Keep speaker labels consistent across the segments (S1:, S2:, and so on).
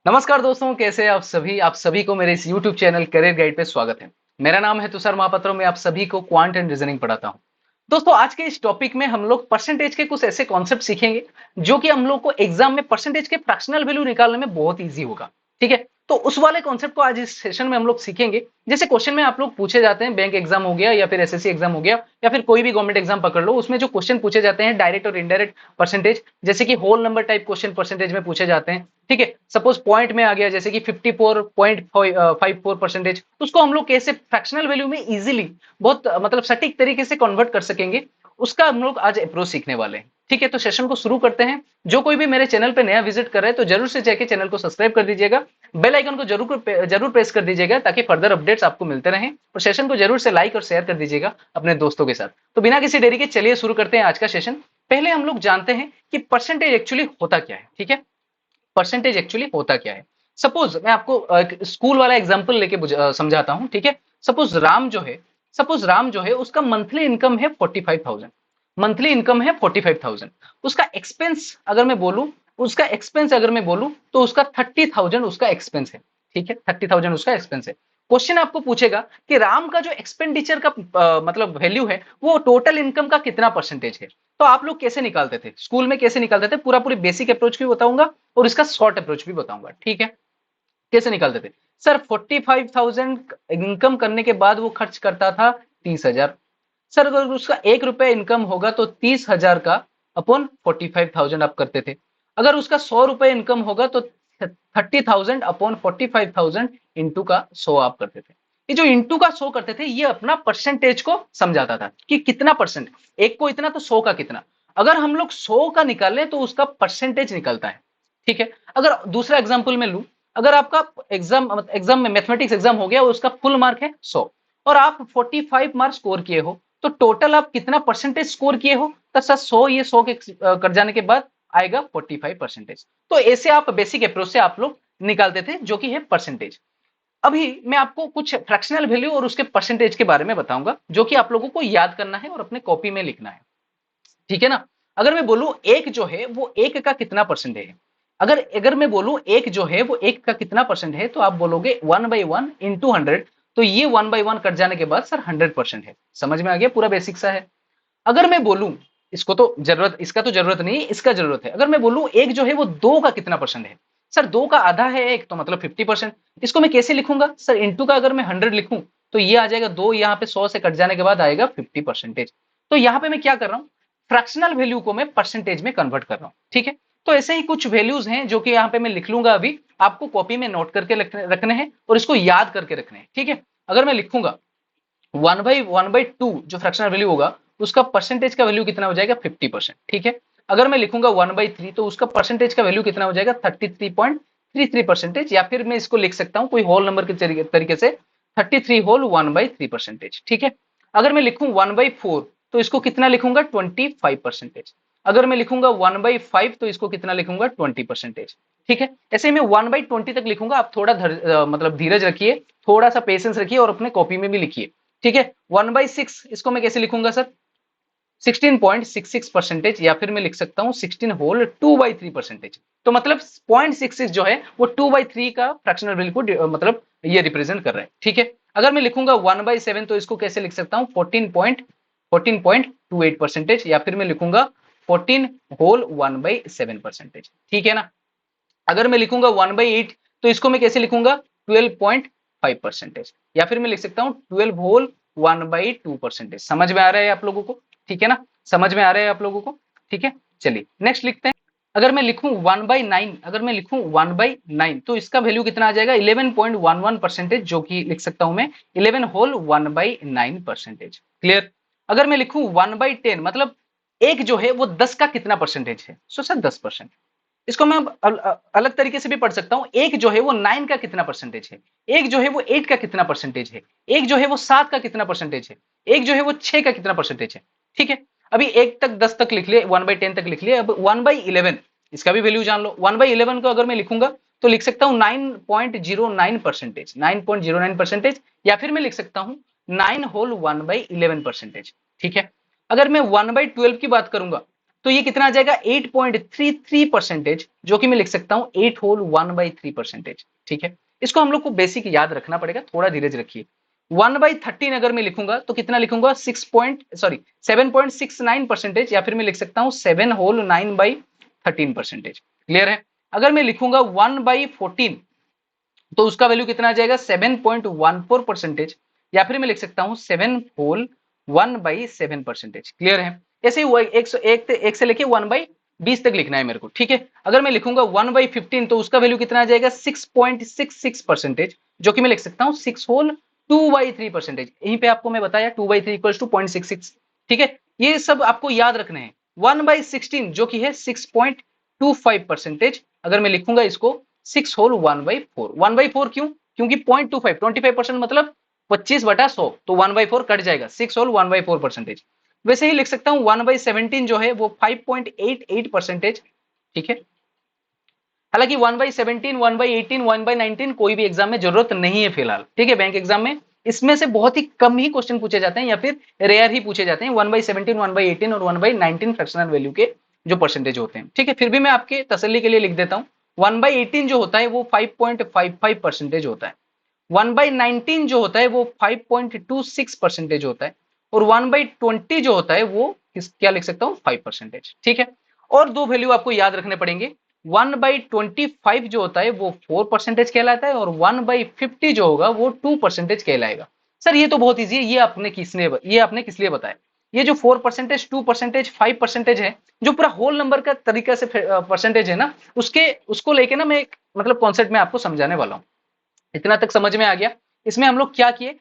S1: नमस्कार दोस्तों, कैसे हैं आप सभी को मेरे इस YouTube चैनल करियर गाइड पे स्वागत है। मेरा नाम है तुषार महापात्रो। मैं आप सभी को क्वांट एंड रीजनिंग पढ़ाता हूं। दोस्तों, आज के इस टॉपिक में हम लोग परसेंटेज के कुछ ऐसे कॉन्सेप्ट सीखेंगे जो कि हम लोग को एग्जाम में परसेंटेज के फ्रैक्शनल वैल्यू निकालने में बहुत ईजी होगा। ठीक है, तो उस वाले कॉन्सेप्ट को आज इस सेशन में हम लोग सीखेंगे। जैसे क्वेश्चन में आप लोग पूछे जाते हैं, बैंक एग्जाम हो गया या फिर एसएससी एग्जाम हो गया या फिर कोई भी गवर्नमेंट एग्जाम पकड़ लो, उसमें जो क्वेश्चन पूछे जाते हैं डायरेक्ट और इनडायरेक्ट परसेंटेज, जैसे कि whole number type question percentage में पूछे जाते हैं। ठीक है, सपोज पॉइंट में आ गया जैसे कि 54.54%, उसको हम लोग कैसे फ्रैक्शनल वैल्यू में इजीली बहुत मतलब सटीक तरीके से कन्वर्ट कर सकेंगे, उसका हम लोग आज अप्रोच सीखने वाले हैं। ठीक है, तो सेशन को शुरू करते हैं। जो कोई भी मेरे चैनल पे नया विजिट कर रहा है तो जरूर से जाके चैनल को सब्सक्राइब कर दीजिएगा, बेल आइकन को जरूर प्रेस कर दीजिएगा ताकि फर्दर अपडेट्स आपको मिलते रहें, और सेशन को जरूर से लाइक और शेयर कर दीजिएगा अपने दोस्तों के साथ। तो बिना किसी देरी के चलिए शुरू करते हैं आज का सेशन। पहले हम लोग जानते हैं कि परसेंटेज एक्चुअली होता क्या है। ठीक है, परसेंटेज एक्चुअली होता क्या है। सपोज मैं आपको एक स्कूल वाला एग्जांपल लेके समझाता हूं। ठीक है, सपोज राम जो है उसका मंथली इनकम है 45,000। मंथली इनकम है 45,000। उसका एक्सपेंस अगर मैं बोलूं तो उसका 30,000 उसका एक्सपेंस है। ठीक है, 30,000 उसका एक्सपेंस है। क्वेश्चन आपको पूछेगा कि राम का जो एक्सपेंडिचर का मतलब वैल्यू है वो टोटल इनकम का कितना परसेंटेज है। तो आप लोग कैसे निकालते थे स्कूल में, कैसे निकालते थे, पूरा पूरी बेसिक अप्रोच भी बताऊंगा और इसका शॉर्ट अप्रोच भी बताऊंगा। ठीक है, कैसे निकालते थे। सर 45,000 इनकम करने के बाद वो खर्च करता था 30,000। सर अगर उसका 1 रुपया इनकम होगा तो 30,000 का अपॉन 45,000 आप करते थे। अगर उसका 100 रुपए इनकम होगा तो 30,000 अपॉन 45,000 इंटू का 100 आप करते थे। ये जो इंटू का 100 करते थे ये अपना परसेंटेज को समझाता था कि कितना परसेंट, एक को इतना तो 100 का कितना। अगर हम लोग 100 का निकालें तो उसका परसेंटेज निकलता है। ठीक है, अगर दूसरा एग्जाम्पल में लूं, अगर आपका एग्जाम में मैथमेटिक्स एग्जाम हो गया, उसका फुल मार्क है 100 और आप 45 मार्क स्कोर किए हो, तो टोटल आप कितना परसेंटेज स्कोर किए हो। तो सर 100 ये 100 के कर जाने के बाद आएगा 45%। तो ऐसे आप बेसिक अप्रोच से आप लोग निकालते थे जो कि है परसेंटेज। अभी मैं आपको कुछ फ्रैक्शनल वैल्यू और उसके परसेंटेज के बारे में बताऊंगा जो कि आप लोगों को याद करना है और अपने कॉपी में लिखना है। ठीक है ना। अगर मैं बोलूं एक जो है वो एक का कितना परसेंट है, अगर अगर मैं बोलूं एक जो है वो एक का कितना परसेंट है, तो आप बोलोगे 1/1 इंटू 100। तो ये 1/1 कट जाने के बाद सर 100% है। समझ में आ गया, पूरा बेसिक सा है। अगर मैं बोलूं इसका तो जरूरत नहीं है, इसका जरूरत है। अगर मैं बोलूं एक जो है वो 2 का कितना परसेंट है, सर 2 का आधा है एक, तो मतलब 50%। इसको मैं कैसे लिखूंगा सर, इंटू का अगर मैं 100 लिखूं तो ये आ जाएगा 2, यहाँ पे 100 से कट जाने के बाद आएगा 50%। तो यहाँ पे मैं क्या कर रहा हूँ, फ्रैक्शनल वैल्यू को मैं परसेंटेज में कन्वर्ट कर रहा हूँ। ठीक है, तो ऐसे ही कुछ वैल्यूज हैं जो कि यहाँ पे मैं लिख लूंगा, अभी आपको कॉपी में नोट करके रखने हैं और इसको याद करके रखने हैं। ठीक है, अगर मैं लिखूंगा 1/2 जो फ्रैक्शनल वैल्यू होगा उसका परसेंटेज का वैल्यू कितना हो जाएगा 50%। ठीक है, अगर मैं लिखूंगा 1/3 तो उसका परसेंटेज का वैल्यू कितना हो जाएगा 33.33%, या फिर मैं इसको लिख सकता हूं कोई होल नंबर के तरीके से 33 होल 1/3%। ठीक है, अगर मैं लिखूं 1/4 तो इसको कितना लिखूंगा 25%। अगर मैं लिखूंगा 1/5 तो इसको कितना लिखूंगा 20%। ठीक है, ऐसे ही मैं 1/20 तक लिखूंगा। आप थोड़ा मतलब धीरज रखिए, थोड़ा सा पेशेंस रखिए और अपने कॉपी में भी लिखिए। ठीक है, 1/6 इसको मैं कैसे लिखूंगा सर 16.66%, या फिर मैं लिख सकता हूं 16 होल 2/3%। तो मतलब 0.66 जो है वो 2/3 का फ्रैक्शनल वैल्यू को मतलब ये रिप्रेजेंट कर रहा है। ठीक है, अगर मैं लिखूंगा 1/7 तो इसको कैसे लिख सकता हूं 14.28%, या फिर मैं लिखूंगा 14 होल 1/7%। ठीक है ना। अगर मैं लिखूंगा 1/8 तो इसको मैं कैसे लिखूंगा 12.5%, या फिर मैं लिख सकता हूं 12 होल 1/2%। समझ में आ रहा है आप लोगों को, ठीक है ना, समझ में आ रहा है आप लोगों को। ठीक है, चलिए नेक्स्ट लिखते हैं। अगर मैं लिखूं 1/9, अगर मैं लिखूं 1/9 तो इसका वैल्यू कितना आ जाएगा 11.11%, जो कि लिख सकता हूं मैं 11 होल 1/9%। क्लियर। अगर मैं लिखूं 1/10 मतलब एक जो है वो 10 का कितना परसेंटेज है, सो सर 10%। इसको मैं अलग तरीके से भी पढ़ सकता हूं, एक जो है वो 9 का कितना परसेंटेज है, एक जो है वो 8 का कितना परसेंटेज है, एक जो है वो 7 का कितना परसेंटेज है, एक जो है वो 6 का कितना परसेंटेज है। ठीक है, अभी 1 तक 10 तक लिख लिए, 1/10 तक लिख लिए। अब 1/11 इसका भी वैल्यू जान लो। 1/11 को अगर मैं लिखूंगा तो लिख सकता हूं 9.09%, 9.09%, या फिर मैं लिख सकता हूं 9 होल 1/11%। ठीक है, अगर मैं 1/12 की बात करूंगा तो ये कितना आ जाएगा 8.33%, जो कि मैं लिख सकता हूं 8 होल 1/3%। ठीक है, इसको हम लोग को बेसिक याद रखना पड़ेगा, थोड़ा धीरज रखिए। 1/13 अगर मैं लिखूंगा तो कितना लिखूंगा 7.69%, या फिर मैं लिख सकता हूं 7 होल 9/13%। क्लियर है? अगर मैं लिखूंगा 1/14 तो उसका वैल्यू कितना आ जाएगा 7.14%, या फिर मैं लिख सकता हूं 7 होल 1/7%। क्लियर है? ऐसे ही एक से लेके 1/20 तक लिखना है मेरे को। ठीक है, अगर मैं लिखूंगा 1/15 तो उसका वैल्यू कितना आ जाएगा 6.66%, जो कि मैं लिख सकता हूं 6 होल 2/3%। यहीं पे आपको मैं बताया 2/3 इक्वल्स टू 0.66। ठीक है, ये सब आपको याद रखने हैं। 1/16 जो कि है 6.25%, अगर मैं लिखूंगा इसको 6 होल 1/4। 1/4 क्यों? क्योंकि 0.25 25% मतलब 25/100, तो 1/4 कट जाएगा, 6 होल 1/4%। वैसे ही लिख सकता हूं 1/17 जो है वो 5.88%। ठीक है, हालांकि 1/17, 1/18, 1/19 कोई भी एग्जाम में जरूरत नहीं है फिलहाल। ठीक है, बैंक एग्जाम में इसमें से बहुत ही कम ही क्वेश्चन पूछे जाते हैं, या फिर रेयर ही पूछे जाते हैं 1/17, 1/18 और 1/19 फ्रैक्शनल वैल्यू के जो परसेंटेज होते हैं। ठीक है, फिर भी मैं आपके तसल्ली के लिए लिख देता हूं 1/18 जो होता है वो 5.55% होता है, 1/19 जो होता है वो 5.26% होता है, और 1/20 जो होता है वो क्या लिख सकता हूं 5%। ठीक है, और दो वैल्यू आपको याद रखने पड़ेंगे। 1/25 जो होता है वो 4% कहलाता है, और 1/50 जो होगा वो 2% कहलाएगा। सर ये तो बहुत ईजी है, ये आपने किस लिए बताया? ये जो 4%, 2%, 5% है, जो पूरा होल नंबर का तरीका से परसेंटेज है ना, उसको लेके ना मैं एक मतलब कॉन्सेप्ट में आपको समझाने वाला हूँ। इतना तक समझ में आ गया? इसमें हम लोग क्या किए,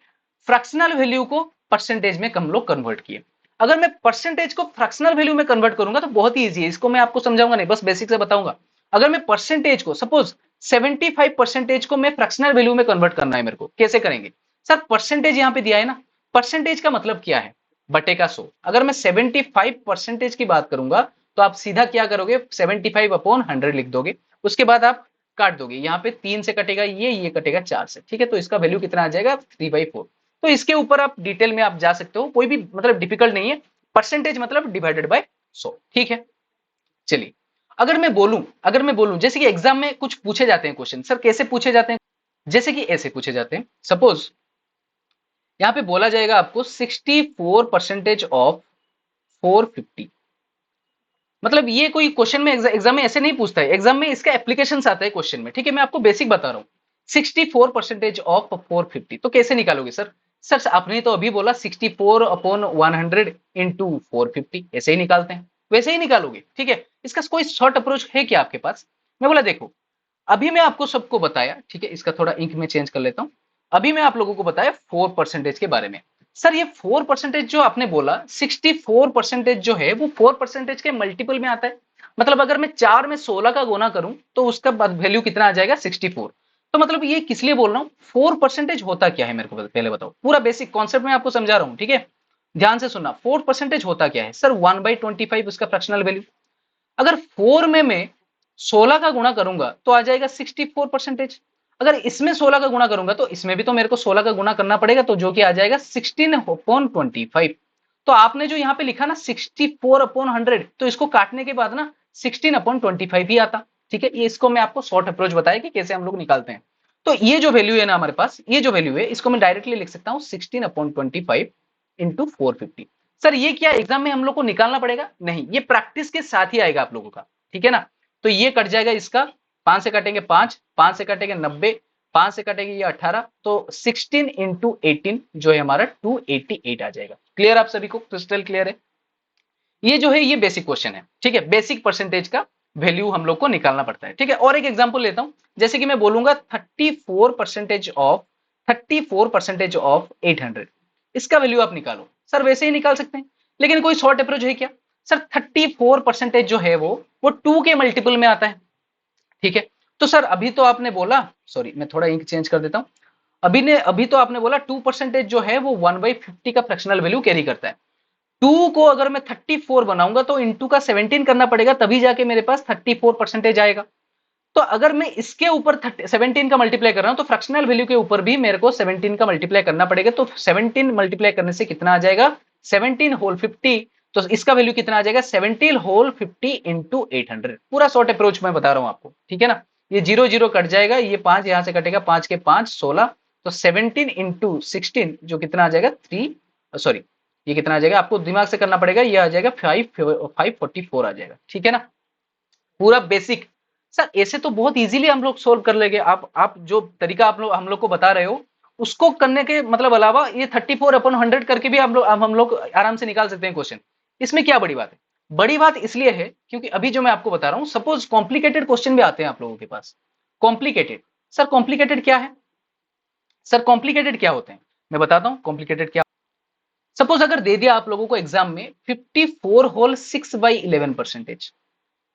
S1: फ्रैक्शनल वैल्यू को परसेंटेज में हम लोग कन्वर्ट किए। अगर मैं परसेंटेज को फ्रैक्शनल वैल्यू में कन्वर्ट करूंगा तो बहुत ही ईजी है, इसको मैं आपको समझाऊंगा नहीं, बस बेसिक से बताऊंगा। अगर मैं परसेंटेज को सपोज 75% को मैं फ्रैक्शनल वैल्यू में कन्वर्ट करना है मेरे को, कैसे करेंगे? सर परसेंटेज यहां पे दिया है ना, परसेंटेज का मतलब क्या है? बटे का 100। अगर मैं 75% की बात करूंगा तो आप सीधा क्या करोगे 75/100 लिख दोगे, उसके बाद आप काट दोगे, यहाँ पे 3 से कटेगा ये कटेगा 4 से। ठीक है, तो इसका वैल्यू कितना आ जाएगा 3/4। तो इसके ऊपर आप डिटेल में आप जा सकते हो, कोई भी मतलब डिफिकल्ट नहीं है। परसेंटेज मतलब डिवाइडेड बाय 100। ठीक है, चलिए अगर मैं बोलूं जैसे कि एग्जाम में कुछ पूछे जाते हैं क्वेश्चन, सर कैसे पूछे जाते हैं? जैसे कि ऐसे पूछे जाते हैं, सपोज यहाँ पे बोला जाएगा आपको 64% ऑफ 450। मतलब ये कोई क्वेश्चन में एग्जाम में ऐसे नहीं पूछता है, एग्जाम में इसका एप्लीकेशन आता है क्वेश्चन में। ठीक है, मैं आपको बेसिक बता रहा हूँ। 64% ऑफ 450 तो कैसे निकालोगे सर? सर आपने तो अभी बोला 64/100 इंटू 450, ऐसे ही निकालते हैं, वैसे ही निकालोगे। ठीक है, इसका कोई शॉर्ट अप्रोच है क्या आपके पास? मैं बोला देखो, अभी मैं आपको सबको बताया, ठीक है, इसका थोड़ा इंक में चेंज कर लेता हूं। अभी मैं आप लोगों को बताया 4% के बारे में। सर ये 4% जो आपने बोला 64% जो है वो 4% के मल्टीपल में आता है। मतलब अगर मैं 4 में 16 का गुना करूं तो उसका वैल्यू कितना आ जाएगा 64। तो मतलब ये किस लिए बोल रहा हूं, 4% होता क्या है मेरे को पहले बताओ, पूरा बेसिक कॉन्सेप्ट में आपको समझा रहा हूं। ठीक है, ध्यान से सुनना, 4% होता क्या है सर? 1/25 उसका फ्रैक्शनल वैल्यू। अगर 4 में मैं 16 का गुणा करूंगा तो आ जाएगा 64%। अगर इसमें 16 का गुणा करूंगा तो इसमें भी तो मेरे को 16 का गुणा करना पड़ेगा, तो जो कि आ जाएगा 16/25। तो आपने जो यहाँ पे लिखा ना 64/100, तो इसको काटने के बाद ना 16/25 ही आता। ठीक है, ये इसको मैं आपको शॉर्ट अप्रोच बताया कि कैसे हम लोग निकालते हैं। तो ये जो वैल्यू है ना हमारे पास, ये जो वैल्यू है इसको मैं डायरेक्टली लिख सकता हूँ 16/25 इंटू 450। सर ये क्या एग्जाम में हम लोग को निकालना पड़ेगा? नहीं, ये प्रैक्टिस के साथ ही आएगा आप लोगों का। ठीक है ना, तो ये कट जाएगा इसका, 5 से कटेंगे 5, 5 से कटेंगे 90, 5 से कटेंगे ये 18, तो 16 इंटू 18 जो है हमारा 288 आ जाएगा। क्लियर आप सभी को? क्रिस्टल क्लियर है? ये जो है ये बेसिक क्वेश्चन है। ठीक है, बेसिक परसेंटेज का वैल्यू हम लोग को निकालना पड़ता है। ठीक है, और एक एग्जांपल लेता हूं, जैसे कि मैं बोलूंगा 34% ऑफ 800, इसका वैल्यू आप निकालो। सर वैसे ही निकाल सकते हैं, लेकिन कोई शॉर्ट अप्रोच है क्या? सर 34% जो है वो 2 के मल्टीपल में आता है। ठीक है, तो सर अभी तो आपने बोला, सॉरी मैं थोड़ा इंक चेंज कर देता हूं, अभी तो आपने बोला 2% जो है वो 1/50 का फ्रैक्शनल वैल्यू कैरी करता है। 2 को अगर मैं 34 बनाऊंगा तो इंटू का 17 करना पड़ेगा, तभी जाके मेरे पास 34% आएगा। तो अगर मैं इसके ऊपर 17 का मल्टीप्लाई कर रहा हूं तो फ्रैक्शनल वैल्यू के ऊपर भी मेरे को 17 का मल्टीप्लाई करना पड़ेगा। तो 17 मल्टीप्लाई करने से कितना आ जाएगा 17 होल 50, तो इसका वैल्यू कितना आ जाएगा 17 होल 50 इंटू 800। पूरा शॉर्ट अप्रोच मैं बता रहा हूं आपको, ठीक है ना। ये 0 0 कट जाएगा, ये 5 यहां से कटेगा, 5 के 5 16, तो 17 इंटू 16 जो कितना आ जाएगा 3, सॉरी ये कितना आ जाएगा आपको दिमाग से करना पड़ेगा, ये आ जाएगा 544 आ जाएगा, ठीक है ना। पूरा बेसिक। सर ऐसे तो बहुत इजीली हम लोग सोल्व कर लेंगे, आप जो तरीका आप लोग हम लोग को बता रहे हो उसको करने के मतलब अलावा ये 34/100 करके भी हम लोग आराम से निकाल सकते हैं क्वेश्चन। इसमें क्या बड़ी बात है? बड़ी बात इसलिए है क्योंकि अभी जो मैं आपको बता रहा हूं, सपोज कॉम्प्लिकेटेड क्वेश्चन भी आते हैं आप लोगों के पास। कॉम्प्लिकेटेड, सर कॉम्प्लिकेटेड क्या है? सर कॉम्प्लिकेटेड क्या होते हैं मैं बताता हूं कॉम्प्लिकेटेड क्या। सपोज अगर दे दिया आप लोगों को एग्जाम में 54 होल 6/11%,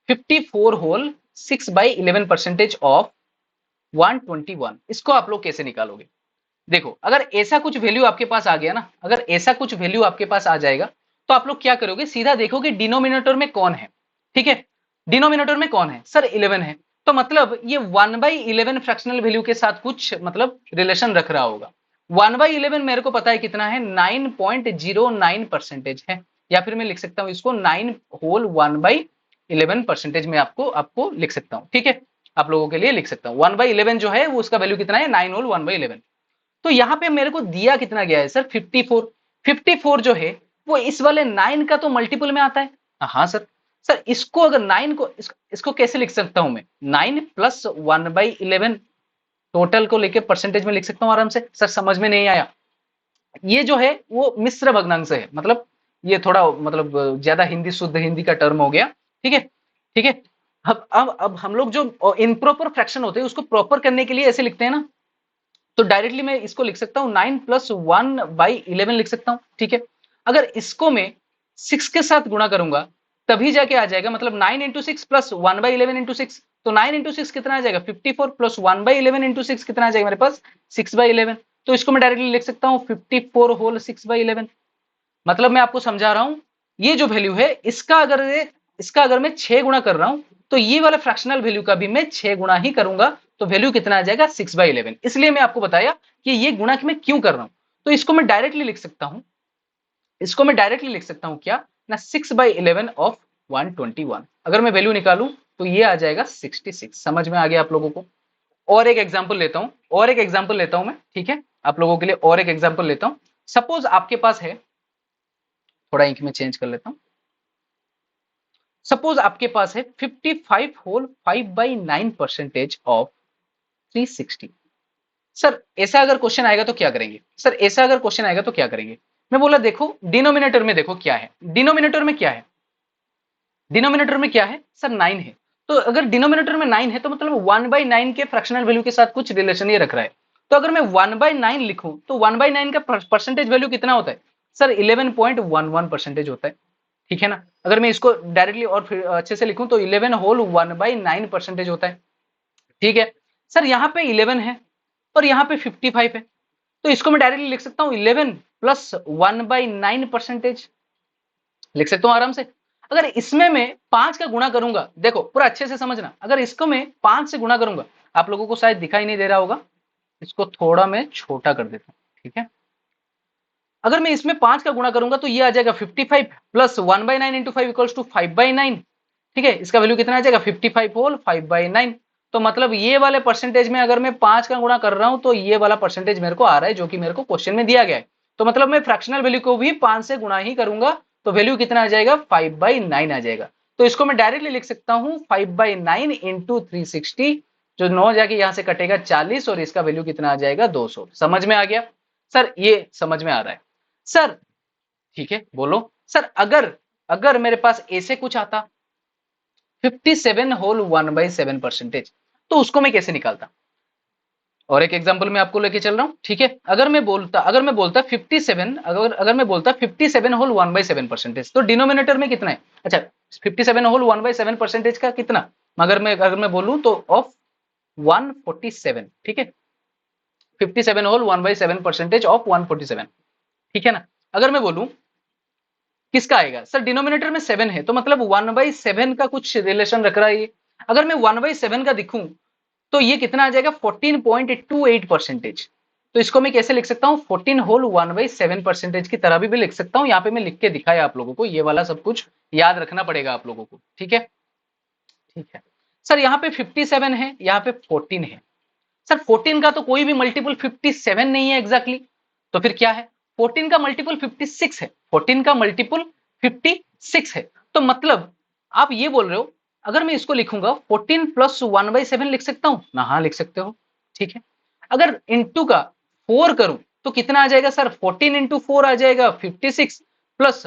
S1: 54 होल 6/11% ऑफ 121, इसको आप लोग कैसे निकालोगे? देखो अगर ऐसा कुछ वैल्यू आपके पास आ गया ना, अगर ऐसा कुछ वैल्यू आपके पास आ जाएगा तो आप लोग क्या करोगे, सीधा देखोगे डिनोमिनेटर में कौन है, ठीक है। डिनोमिनेटर में कौन है? सर 11 है, तो मतलब ये 1/11 फ्रैक्शनल वैल्यू के साथ कुछ मतलब रिलेशन रख रहा होगा। 1/11 मेरे को पता है कितना है, 9.09% है, या फिर मैं लिख सकता हूं इसको 9 होल 1/11% में आपको आपको लिख सकता हूं, ठीक है। आप लोगों के लिए लिख सकता हूं 1/11 जो है वो उसका वैल्यू कितना है, 9 होल 1/11। तो यहाँ पे मेरे को दिया कितना गया है सर 54। 54 जो है वो इस वाले 9 का तो मल्टीपल में आता है। हाँ सर। सर इसको अगर 9 को इसको कैसे लिख सकता हूं मैं, 9 प्लस 1/11 टोटल को लेके परसेंटेज में लिख सकता हूं आराम से। सर समझ में नहीं आया? ये जो है वो मिश्र भग्नांश है, मतलब ये थोड़ा मतलब ज्यादा हिंदी शुद्ध हिंदी का टर्म हो गया, ठीक है। ठीक है। अब हम लोग जो इनप्रॉपर फ्रैक्शन होते हैं उसको प्रॉपर करने के लिए ऐसे लिखते हैं ना, तो डायरेक्टली मैं इसको लिख सकता हूं 9 प्लस 1/11 लिख सकता हूं, ठीक है। अगर इसको मैं 6 के साथ गुणा करूंगा तभी जाके आ जाएगा, मतलब 9 इंटू 6 प्लस 1/11 इंटू 6, तो 9 इंटू 6 कितना आ जाएगा 54 प्लस 1/11 इंटू 6 कितना आ जाएगा मेरे पास 6/11। तो इसको मैं डायरेक्टली लिख सकता हूं 54 होल 6/11। मतलब मैं आपको समझा रहा हूं, ये जो वैल्यू है इसका अगर मैं 6 गुणा कर रहा हूं तो ये वाला फ्रैक्शनल वैल्यू का भी मैं 6 गुणा ही करूंगा, तो वैल्यू कितना आ जाएगा 6/11। इसलिए मैं आपको बताया कि ये गुणा मैं क्यों कर रहा हूं। तो इसको मैं डायरेक्टली लिख सकता हूं, इसको मैं डायरेक्टली लिख सकता हूं क्या ना 6/11 ऑफ 121। अगर मैं वैल्यू निकालूं तो ये आ जाएगा 66। समझ में आ गया आप लोगों को? और एक एग्जाम्पल लेता हूं, और एक एग्जाम्पल लेता हूं मैं, ठीक है। आप लोगों के लिए और एक एग्जाम्पल लेता हूं। सपोज आपके पास है, थोड़ा इंक में चेंज कर लेता हूं। सपोज आपके पास है 55 होल 5/9% ऑफ 360। सर ऐसा अगर क्वेश्चन आएगा तो क्या करेंगे? सर ऐसा अगर क्वेश्चन आएगा तो क्या करेंगे? मैं बोला देखो डिनोमिनेटर में देखो क्या है, डिनोमिनेटर में क्या है, डिनोमिनेटर में क्या है सर 9 है। तो अगर डिनोमिनेटर में 9 है तो मतलब 1/9 के फ्रैक्शनल वैल्यू के साथ कुछ रिलेशन ये रख रहा है। तो अगर मैं 1/9 लिखूं तो 1/9 का परसेंटेज वैल्यू कितना होता है सर 11.11% होता है, ठीक है ना। अगर मैं इसको डायरेक्टली और फिर अच्छे से लिखूं तो 11 होल 1/9% होता है, ठीक है। सर यहाँ पे 11 है और यहाँ पे 55 है, तो इसको मैं डायरेक्टली लिख सकता हूँ 11 प्लस 1/9% लिख सकता हूँ आराम से। अगर इसमें मैं 5 का गुणा करूंगा, देखो पूरा अच्छे से समझना, अगर इसको मैं 5 से गुणा करूंगा, आप लोगों को शायद दिखाई नहीं दे रहा होगा, इसको थोड़ा मैं छोटा कर देता हूँ, ठीक है। अगर मैं इसमें 5 का गुणा करूंगा तो ये आ जाएगा 55 प्लस 1/9 इंटू 5 इक्वल्स टू 5/9, ठीक है। इसका वैल्यू कितना आ जाएगा 55 होल 5/9। तो मतलब ये वाले परसेंटेज में अगर मैं 5 का गुणा कर रहा हूं तो ये वाला परसेंटेज मेरे को आ रहा है जो कि मेरे को क्वेश्चन में दिया गया है। तो मतलब मैं फ्रैक्शनल वैल्यू को भी 5 से गुणा ही करूंगा, तो वैल्यू कितना आ जाएगा 5/9 आ जाएगा। तो इसको मैं डायरेक्टली लिख सकता हूं 5/9 इंटू 360, जो 9 जाके यहां से कटेगा 40 और इसका वैल्यू कितना आ जाएगा 200। समझ में आ गया? सर ये समझ में आ रहा है सर, ठीक है बोलो। सर अगर अगर मेरे पास ऐसे कुछ आता 57 होल 1/7%, तो उसको मैं कैसे निकालता? और एक एग्जांपल मैं आपको लेके चल रहा हूं, ठीक है। अगर मैं बोलता 57, अगर मैं बोलता 57 होल 1/7%, तो डिनोमिनेटर में कितना है? अच्छा 57 होल 1/7% का कितना, अगर मैं बोलूं तो ऑफ 147, ठीक है। 57 होल 1/7% ऑफ 147, ठीक है ना। अगर मैं बोलूं किसका आएगा सर, डिनोमिनेटर में 7 है तो मतलब 1/7 का कुछ रिलेशन रख रहा है ये। अगर मैं 1/7 का दिखूं तो ये कितना आ जाएगा 14.28%, तो इसको मैं कैसे लिख सकता हूँ, 14 होल 1/7% की तरह भी लिख सकता हूँ। यहाँ पे मैं लिख के दिखाया आप लोगों को, ये वाला सब कुछ याद रखना पड़ेगा आप लोगों को, ठीक है। ठीक है सर, यहाँ पे 57 है, यहाँ पे 14 है। सर 14 का तो कोई भी मल्टीपल 57 नहीं है एग्जैक्टली तो फिर क्या है, 14 का मल्टीपल 56 है, 14 का मल्टीपल 56 है। तो मतलब आप ये बोल रहे हो, अगर मैं इसको लिखूंगा 14 प्लस 1/7 लिख सकता हूं ना, हाँ लिख सकते हो, ठीक है। अगर इंटू का 4 करूं तो कितना आ जाएगा सर, 14 इंटू 4 आ जाएगा 56 प्लस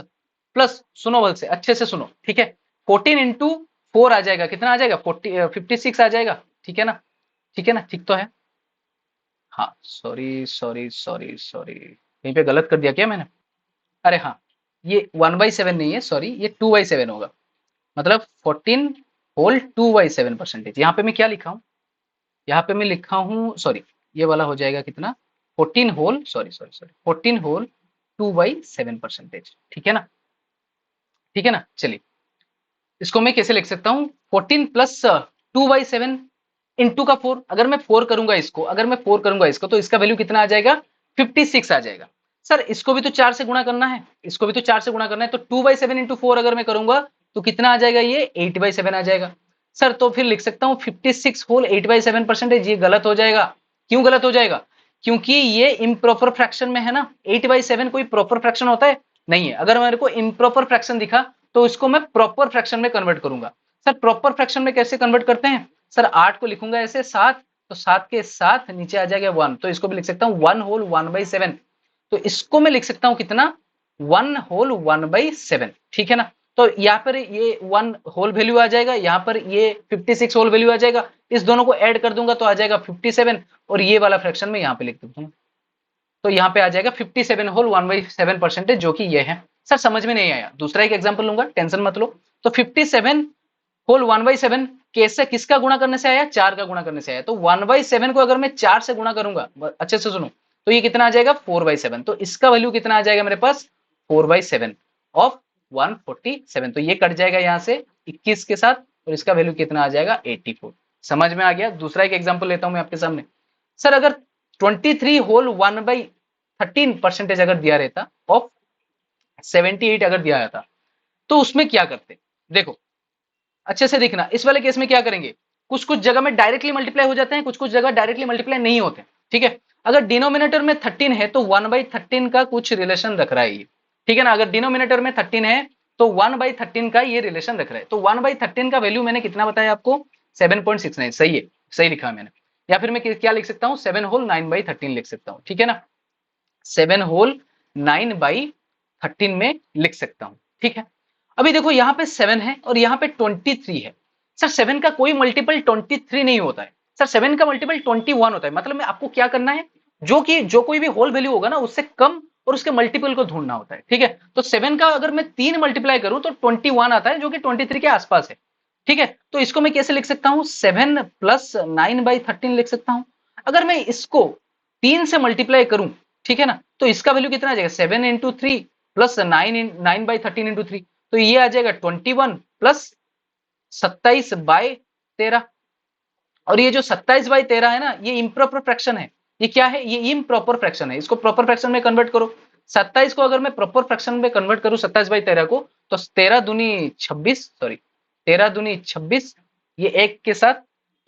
S1: प्लस सुनो बल से, अच्छे से सुनो, ठीक है। 14 इंटू 4 आ जाएगा, कितना आ जाएगा 56 आ जाएगा, ठीक है ना, ठीक है ना, ठीक तो है। हाँ सॉरी सॉरी सॉरी सॉरी, कहीं पे गलत कर दिया क्या मैंने, अरे हाँ, ये 1/7 नहीं है, सॉरी ये 2/7 होगा, मतलब 14 होल 2/7%। यहाँ पे मैं क्या लिखा हूँ, यहाँ पे मैं लिखा हूँ, सॉरी ये वाला हो जाएगा कितना, 14 whole, sorry sorry sorry 14 whole 2/7%, ठीक है ना, ठीक है ना। चलिए इसको मैं कैसे लिख सकता हूँ, 14 प्लस 2/7 इंटू का 4, अगर मैं 4 करूंगा इसको, अगर मैं 4 करूंगा इसको तो इसका वैल्यू कितना आ जाएगा, 56 आ जाएगा। सर इसको भी तो 4 से गुणा करना है, इसको भी तो 4 से गुणा करना है, तो 2/7 इंटू 4 अगर मैं करूंगा तो कितना आ जाएगा, ये 8/7 आ जाएगा। सर तो फिर लिख सकता हूँ 56 होल 8/7%, ये गलत हो जाएगा। क्यों गलत हो जाएगा, क्योंकि ये इम्प्रॉपर फ्रैक्शन में है ना, 8/7 कोई प्रॉपर फ्रैक्शन होता है नहीं है। अगर मेरे को इम्प्रॉपर फ्रैक्शन दिखा तो इसको मैं प्रॉपर फ्रैक्शन में कन्वर्ट करूंगा। सर प्रॉपर फ्रैक्शन में कैसे कन्वर्ट करते हैं, सर 8 को लिखूंगा ऐसे 7, तो 7 के साथ नीचे आ जाएगा 1, तो इसको भी लिख सकता हूँ 1 होल 1/7, तो इसको मैं लिख सकता हूँ कितना, 1 होल 1/7, ठीक है ना। तो यहाँ पर ये 1 होल वैल्यू आ जाएगा, यहाँ पर ये 56 होल वैल्यू आ जाएगा, इस दोनों को ऐड कर दूंगा तो आ जाएगा 57, और ये वाला फ्रैक्शन में यहाँ पे लिख दूंगा, तो यहाँ पे आ जाएगा 57 होल 1/7%, जो कि ये है। सर समझ में नहीं आया, दूसरा एक एग्जांपल लूंगा, टेंशन मत लो। तो 57 होल 1/7 कैसे, किसका गुणा करने से आया, 4 का गुणा करने से आया, तो 1/7 को अगर मैं 4 से गुणा करूंगा, अच्छे से सुनो, तो ये कितना आ जाएगा 4/7, तो इसका वैल्यू कितना आ जाएगा मेरे पास, 4/7 ऑफ 147, तो ये कट जाएगा यहाँ से 21 के साथ, और इसका वैल्यू कितना आ जाएगा 84। समझ में आ गया। दूसरा एक एग्जाम्पल लेता हूं मैं आपके सामने। सर अगर 23 होल 1/13% अगर दिया रहता ऑफ 78 अगर दिया रहता, तो उसमें क्या करते, देखो अच्छे से देखना, इस वाले केस में क्या करेंगे, कुछ कुछ जगह में डायरेक्टली मल्टीप्लाई हो जाते हैं, कुछ कुछ जगह डायरेक्टली मल्टीप्लाई नहीं होते, ठीक है। अगर डिनोमिनेटर में 13 है तो 1/13 का कुछ रिलेशन रख रहा है ये, ठीक है ना। अगर डिनोमिनेटर में 13 है तो 1/13 का ये रिलेशन रख रहा है, तो 1/13 का वैल्यू मैंने कितना बताया आपको, 7.69, सही है, सही लिखा मैंने। या फिर मैं क्या लिख सकता हूँ, 7 होल 9/13 लिख सकता हूँ, ठीक है ना, 7 होल 9/13 में लिख सकता हूँ, ठीक है। अभी देखो यहाँ पे 7 है और यहाँ पे 23 है। सर 7 का कोई मल्टीपल 23 नहीं होता है, सर 7 का मल्टीपल 21 होता है। मतलब में आपको क्या करना है, जो कोई भी होल वैल्यू होगा ना उससे कम और उसके मल्टीपल को ढूंढना होता है, ठीक है। तो 7 का अगर मैं 3 मल्टीप्लाई करूं तो 21 आता है, जो कि 23 के आसपास है, ठीक है। तो इसको मैं कैसे लिख सकता हूं, 7 प्लस 9/13 लिख सकता हूं। अगर मैं इसको 3 से मल्टीप्लाई करूं, ठीक है ना, तो इसका वैल्यू कितना आ जाएगा, 7 इंटू 3 प्लस 9/13 इंटू 3, तो ये आ जाएगा 21 प्लस 27/13। और ये जो 27/13 है ना, ये इम्प्रॉपर फ्रैक्शन है। ये क्या है, ये इम्प्रॉपर फ्रैक्शन है, इसको प्रॉपर फ्रैक्शन में कन्वर्ट करो। 27 को अगर मैं प्रॉपर फ्रैक्शन में कन्वर्ट करूं 27/13 को, तो 13 दूनी 26, सॉरी 13 दूनी 26, ये एक के साथ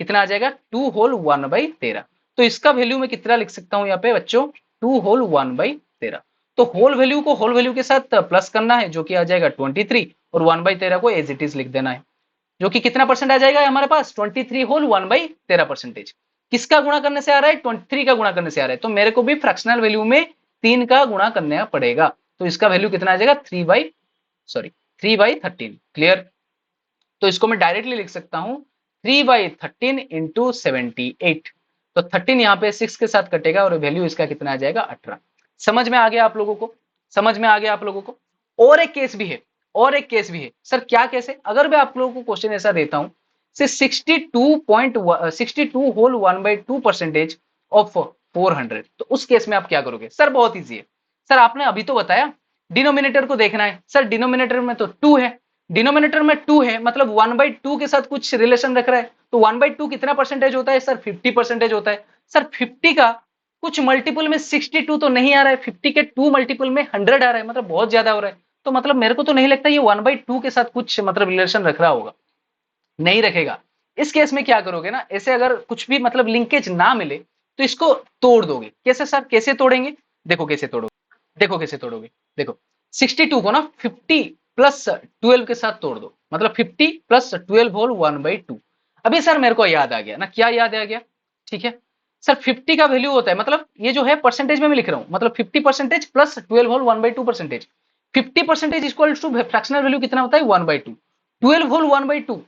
S1: कितना आ जाएगा, 2 होल 1/13। तो इसका वैल्यू मैं कितना लिख सकता हूं यहाँ पे बच्चों, 2 होल 1/13। तो होल वैल्यू को होल वैल्यू के साथ प्लस करना है, जो कि आ जाएगा 23, और 1/13 को एज इट इज लिख देना है, जो कि कितना परसेंट आ जाएगा हमारे पास, 23 होल 1/13%। किसका गुणा करने से आ रहा है, 23 का गुणा करने से आ रहा है, तो मेरे को भी फ्रैक्शनल वैल्यू में 3 का गुणा करना पड़ेगा, तो इसका वैल्यू कितना आ जाएगा, 3/13। क्लियर। तो इसको मैं डायरेक्टली लिख सकता हूं 3/13 इंटू 78, तो 13 यहाँ पे 6 के साथ कटेगा और वैल्यू इसका कितना आ जाएगा, 18। समझ में आ गया आप लोगों को, समझ में आ गया आप लोगों को। और एक केस भी है, और एक केस भी है। सर क्या केस है, अगर मैं आप लोगों को क्वेश्चन ऐसा देता हूं, से 62 होल 1/2% ऑफ 400, तो उस केस में आप क्या करोगे। सर बहुत इजी है, सर आपने अभी तो बताया डिनोमिनेटर को देखना है। सर डिनोमिनेटर में तो 2 है, डिनोमिनेटर में 2 है, मतलब 1/2 के साथ कुछ रिलेशन रख रहा है, तो 1/2 कितना परसेंटेज होता है सर, 50% होता है। सर 50 का कुछ मल्टीपल में 62 तो नहीं आ रहा है, 50 के 2 मल्टीपल में 100 आ रहा है, मतलब बहुत ज्यादा हो रहा है। तो मतलब मेरे को तो नहीं लगता ये 1/2 के साथ कुछ मतलब रिलेशन रख रहा होगा, नहीं रखेगा। इस केस में क्या करोगे ना, ऐसे अगर कुछ भी मतलब लिंकेज ना मिले तो इसको तोड़ दोगे। कैसे सर, कैसे तोड़ेंगे? देखो कैसे तोड़ोगे, देखो कैसे तोड़ोगे। देखो 62 को ना 50 प्लस 12 के साथ तोड़ दो, मतलब 50 प्लस 12 होल 1/2। अभी सर मेरे को याद आ गया ना, क्या याद आ गया? ठीक है सर, 50 का वैल्यू होता है, मतलब ये जो है परसेंटेज में मैं लिख रहा हूं, मतलब 50% plus 12 whole 1/2%। 50% equal to fractional value कितना होता है? 1/2। 12 होल 1/2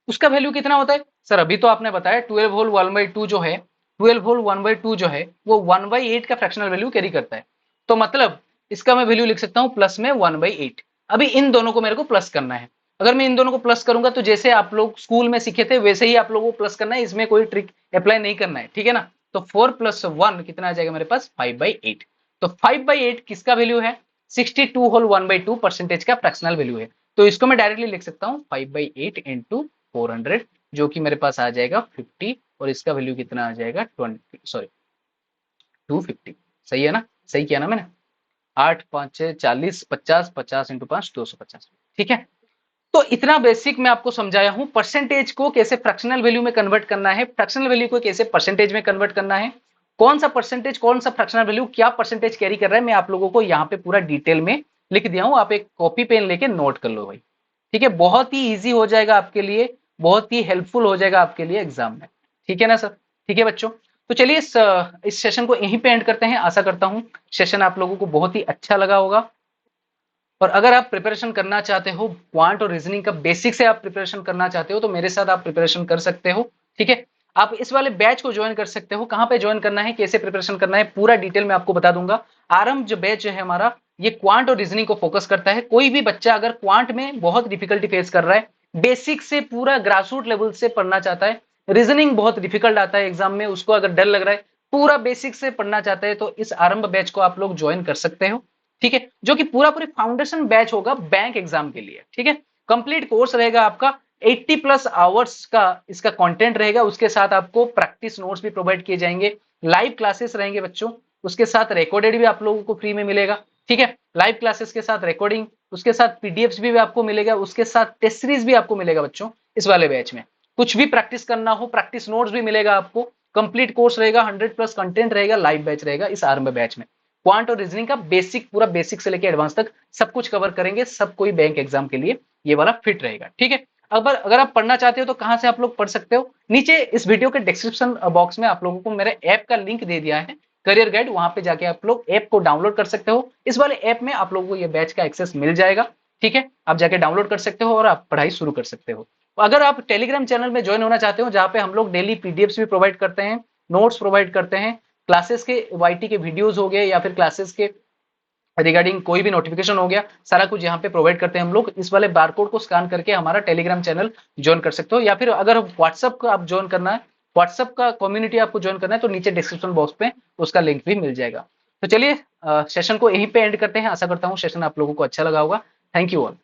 S1: उसका वैल्यू कितना होता है? सर अभी तो आपने बताया 12 होल 1/2 जो है, 12 होल 1/2 जो है वो 1/8 का फ्रैक्शनल वैल्यू कैरी करता है। तो मतलब इसका मैं वैल्यू लिख सकता हूं प्लस में 1/8। अभी इन दोनों को मेरे को प्लस करना है। अगर मैं इन दोनों को प्लस करूंगा तो जैसे आप लोग स्कूल में सीखे थे वैसे ही आप लोगों को प्लस करना है, इसमें कोई ट्रिक अप्लाई नहीं करना है, ठीक है ना? तो 4 प्लस 1 कितना आ जाएगा मेरे पास? 5/8। तो 5/8 किसका वैल्यू है? 62 होल 1/2 परसेंटेज का फ्रैक्शनल वैल्यू है। तो इसको मैं डायरेक्टली लिख सकता हूँ 5/8 इंटू 400, जो कि मेरे पास आ जाएगा 50, और इसका वैल्यू कितना आ जाएगा 20, सॉरी 250। सही है ना? सही किया ना मैंने? 8 5 6 40 50, 50 इंटू 5 250। ठीक है, तो इतना बेसिक मैं आपको समझाया हूं, परसेंटेज को कैसे फ्रैक्शनल वैल्यू में कन्वर्ट करना है, फ्रैक्शनल वैल्यू को कैसे परसेंटेज में कन्वर्ट करना है, कौन सा परसेंटेज कौन सा फ्रैक्शनल वैल्यू क्या परसेंटेज कैरी कर रहा है, मैं आप लोगों को यहाँ पे पूरा डिटेल में लिख दिया हूं। आप एक कॉपी पेन लेके नोट कर लो भाई। ठीक है, बहुत ही ईजी हो जाएगा आपके लिए, बहुत ही हेल्पफुल हो जाएगा आपके लिए एग्जाम में। ठीक है ना सर? ठीक है बच्चों, तो चलिए इस सेशन को यहीं पे एंड करते हैं। आशा करता हूं सेशन आप लोगों को बहुत ही अच्छा लगा होगा। और अगर आप प्रिपरेशन करना चाहते हो, क्वांट और रीजनिंग का बेसिक से आप प्रिपरेशन करना चाहते हो, तो मेरे साथ आप प्रिपरेशन कर सकते हो। ठीक है, आप इस वाले बैच को ज्वाइन कर सकते हो। कहाँ पे ज्वाइन करना है, कैसे प्रिपरेशन करना है, पूरा डिटेल में आपको बता दूंगा। आरंभ जो बैच है हमारा, ये क्वांट और रीजनिंग को फोकस करता है। कोई भी बच्चा अगर क्वांट में बहुत डिफिकल्टी फेस कर रहा है, बेसिक से पूरा ग्रासरूट लेवल से पढ़ना चाहता है, रीजनिंग बहुत डिफिकल्ट आता है एग्जाम में, उसको अगर डर लग रहा है, पूरा बेसिक से पढ़ना चाहता है, तो इस आरंभ बैच को आप लोग ज्वाइन कर सकते हो। ठीक है, जो कि पूरा पूरी फाउंडेशन बैच होगा बैंक एग्जाम के लिए। ठीक है, कंप्लीट कोर्स रहेगा आपका, 80 प्लस आवर्स का इसका कंटेंट रहेगा, उसके साथ आपको प्रैक्टिस नोट्स भी प्रोवाइड किए जाएंगे, लाइव क्लासेस रहेंगे बच्चों, उसके साथ रिकॉर्डेड भी आप लोगों को फ्री में मिलेगा। ठीक है, लाइव क्लासेस के साथ रिकॉर्डिंग, उसके साथ पीडीएफ्स भी आपको मिलेगा, उसके साथ टेस्ट सीरीज भी आपको मिलेगा बच्चों इस वाले बैच में। कुछ भी प्रैक्टिस करना हो, प्रैक्टिस नोट्स भी मिलेगा आपको। कंप्लीट कोर्स रहेगा, 100 प्लस कंटेंट रहेगा, लाइव बैच रहेगा इस आरंभ बैच में। क्वांट और रीजनिंग का बेसिक, पूरा बेसिक से लेकर एडवांस तक सब कुछ कवर करेंगे, सब कोई बैंक एग्जाम के लिए ये वाला फिट रहेगा। ठीक है, अगर आप पढ़ना चाहते हो तो कहां से आप लोग पढ़ सकते हो? नीचे इस वीडियो के डिस्क्रिप्शन बॉक्स में आप लोगों को मेरे ऐप का लिंक दे दिया है, करियर गाइड, वहां पे जाके आप लोग ऐप को डाउनलोड कर सकते हो। इस वाले ऐप में आप लोगों को ये बैच का एक्सेस मिल जाएगा। ठीक है, आप जाके डाउनलोड कर सकते हो और आप पढ़ाई शुरू कर सकते हो। अगर आप टेलीग्राम चैनल में ज्वाइन होना चाहते हो, जहां पे हम लोग डेली पीडीएफ्स भी प्रोवाइड करते हैं, नोट्स प्रोवाइड करते हैं, क्लासेस के वाईटी के वीडियोस हो गए या फिर क्लासेस के रिगार्डिंग कोई भी नोटिफिकेशन हो गया, सारा कुछ यहाँ पे प्रोवाइड करते हैं हम लोग। इस वाले बारकोड को स्कैन करके हमारा टेलीग्राम चैनल ज्वाइन कर सकते हो, या फिर अगर व्हाट्सअप का आप ज्वाइन करना है, व्हाट्सअप का कम्युनिटी आपको ज्वाइन करना है, तो नीचे डिस्क्रिप्शन बॉक्स पे उसका लिंक भी मिल जाएगा। तो चलिए सेशन को यहीं पे एंड करते हैं। आशा करता हूँ सेशन आप लोगों को अच्छा लगा होगा। Thank you all.